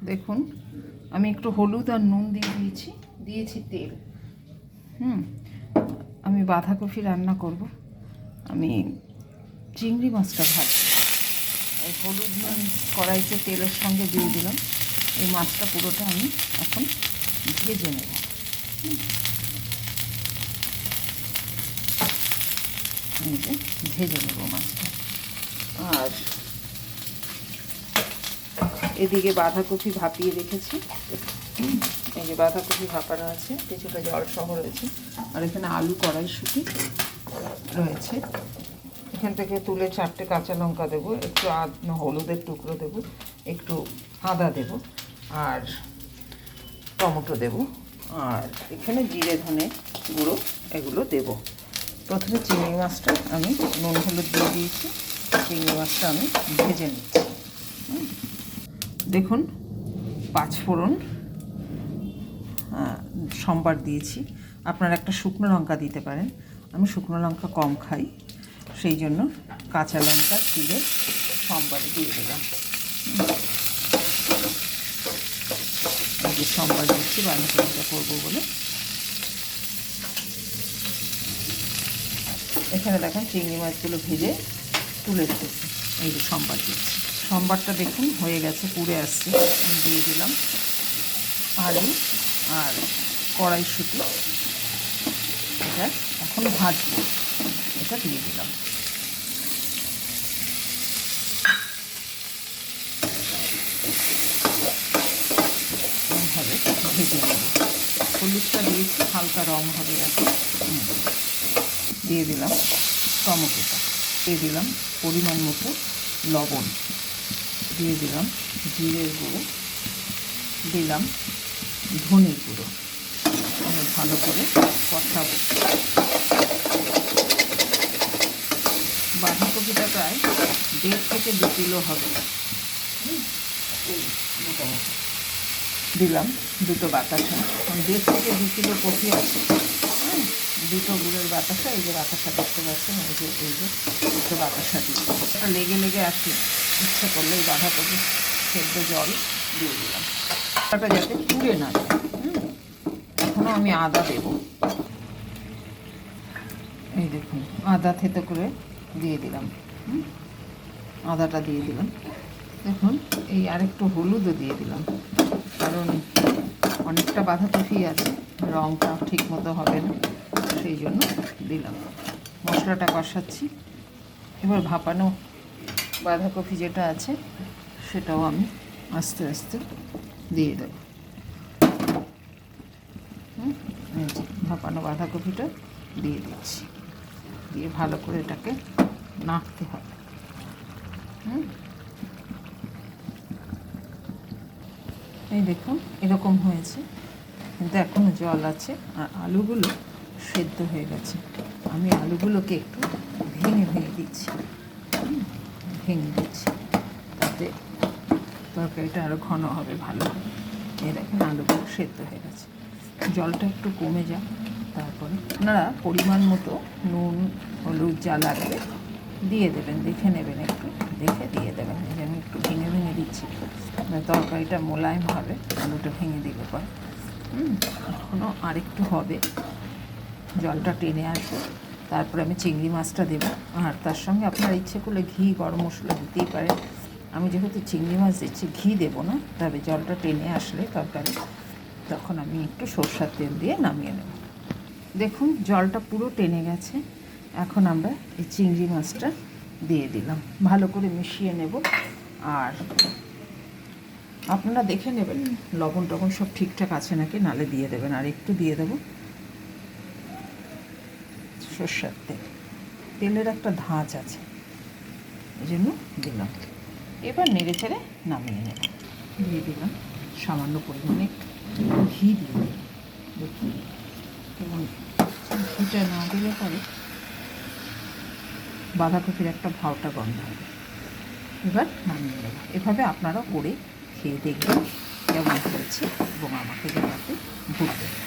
দেখুন আমি একটু হলুদ আর নুন দিয়েছি তেল। আমি বাঁধাকপি রান্না করব, আমি চিংড়ি মাছটা ভাজবো। এই হলুদ নুন কড়াইতে তেলের সঙ্গে দিয়ে দিলাম। এই মাছটা পুরোটা আমি এখন ভেজে নেব। ভেজে নেব মাছটা। আর এদিকে বাঁধাকপি ভাপিয়ে রেখেছি। এই যে বাঁধাকপি ভাপানো আছে, কিছুটা জল সহ রয়েছে। আর এখানে আলু কড়াইশুঁটি রয়েছে। এখান থেকে তুলে 4টে কাঁচা লঙ্কা দেবো, একটু হলুদের টুকরো দেবো, একটু আদা দেবো, আর টমেটো দেবো, আর এখানে জিরে ধনে গুঁড়ো এগুলো দেবো। প্রথমে চিংড়ি মাছটা আমি নুন হলুদ দিয়ে দিয়েছি। চিংড়ি মাছটা আমি ভেজে নিচ্ছি। দেখুন 5 ফোড়ন সম্বার দিয়েছি। আপনারা একটা শুকনো লঙ্কা দিতে পারেন, আমি শুকনো লঙ্কা কম খাই, সেই জন্য কাঁচা লঙ্কা চিড়ে সম্বারে দিয়ে দিলাম। সম্বার দিচ্ছি বাঁধাকপিটা করবো বলে। এখানে দেখেন চিংড়ি মাছগুলো ভেজে তুলে রেখেছি। এই যে সম্বার দিচ্ছি। সম্বারটা দেখুন হয়ে গেছে, পুড়ে আসছে। আমি দিয়ে দিলাম আলু আর কড়াইশুঁটি। এটা এখন ভাজবো, এটা দিয়ে দিলাম। এইভাবে ভেজে নেব। হলুদটা দিয়েছি, হালকা রং হবে এখন। দিয়ে দিলাম টমেটোটা, দিয়ে দিলাম পরিমাণ মতো লবণ, দিয়ে দিলাম জিরের গুঁড়ো, দিলাম ধনের গুঁড়ো। আমি ভালো করে কষাবো। বাঁধাকপিটা প্রায় 1.5 থেকে 2 কিলো হবে। মোটামুটি দিলাম 2টো বাতাসা। 1.5 থেকে 2 কিলো কপি আছে। 2টো গুড়ের বাতাসা, এই যে বাতাসা দেখতে পাচ্ছেন, এই যে 2টো বাতাসা দিয়ে এটা লেগে আসে। ইচ্ছে করলে এই বাঁধাকপি সেদ্ধ জল দিয়ে দিলাম, ওটা যাতে পুড়ে না যায়। এখনও আমি আদা দেব। এই দেখুন আদা থেতো করে দিয়ে দিলাম। আদাটা দিয়ে দিলাম। দেখুন এই আরেকটু হলুদও দিয়ে দিলাম, কারণ অনেকটা বাঁধাকপি আছে, রঙটা ঠিক মতো হবে না, সেই জন্য দিলাম। মশলাটা কষাচ্ছি। এবার ভাপানো বাঁধাকপি যেটা আছে সেটাও আমি আস্তে আস্তে দিয়ে দেব। ভাপানো বাঁধাকপিটা দিয়ে দিচ্ছি, দিয়ে ভালো করে এটাকে নাড়তে হবে। এই দেখুন এরকম হয়েছে, কিন্তু এখনও জল আছে। আর আলুগুলো সেদ্ধ হয়ে গেছে। আমি আলুগুলোকে একটু ভেঙে দিচ্ছি, তাতে তরকারিটা আরও ঘন হবে, ভালো হবে। এই দেখেন আলুগুলো সেদ্ধ হয়ে গেছে। জলটা একটু কমে যাক, তারপরে আপনারা পরিমাণ মতো নুন হলুদ যা লাগবে দিয়ে দেবেন, দেখে নেবেন, একটু দেখে দিয়ে দেবেন। এই যে আমি একটু ভেঙে দিচ্ছি, তরকারিটা মোলায়েম হবে, আলুটা ভেঙে দিলে পরে। এখনও আরেকটু হবে, জলটা টেনে আসবে। তারপরে আমি চিংড়ি মাছটা দেবো, আর তার সঙ্গে আপনার ইচ্ছে করলে ঘি গরম মশলা দিতেই পারেন। আমি যেহেতু চিংড়ি মাছ দিচ্ছি ঘি দেবো না, তবে জলটা টেনে আসলে তরকারি, তখন আমি একটু সরষের তেল দিয়ে নামিয়ে নেব। দেখুন জলটা পুরো টেনে গেছে। এখন আমরা এই চিংড়ি মাছটা দিয়ে দিলাম, ভালো করে মিশিয়ে নেব। আর আপনারা দেখে নেবেন লবণ টবণ সব ঠিকঠাক আছে নাকি, নালে দিয়ে দেবেন। আর একটু দিয়ে দেবো সরষের তেল, তেলের একটা ধাঁচ আছে, এই জন্য দিলাম। এবার নেড়ে চেড়ে নামিয়ে নেব। দিয়ে দিলাম সামান্য পরিমাণে ঘি দিয়ে দিলাম। দেখুন এবং ঘিটা না দিলে পরে বাঁধাকপির একটা ভাওটা গন্ধ হবে। এবার নামিয়ে নেব। এভাবে আপনারা করে খেয়ে দেখবেন কেমন হয়েছে এবং আমাকে জানাতে ভুলবেন না।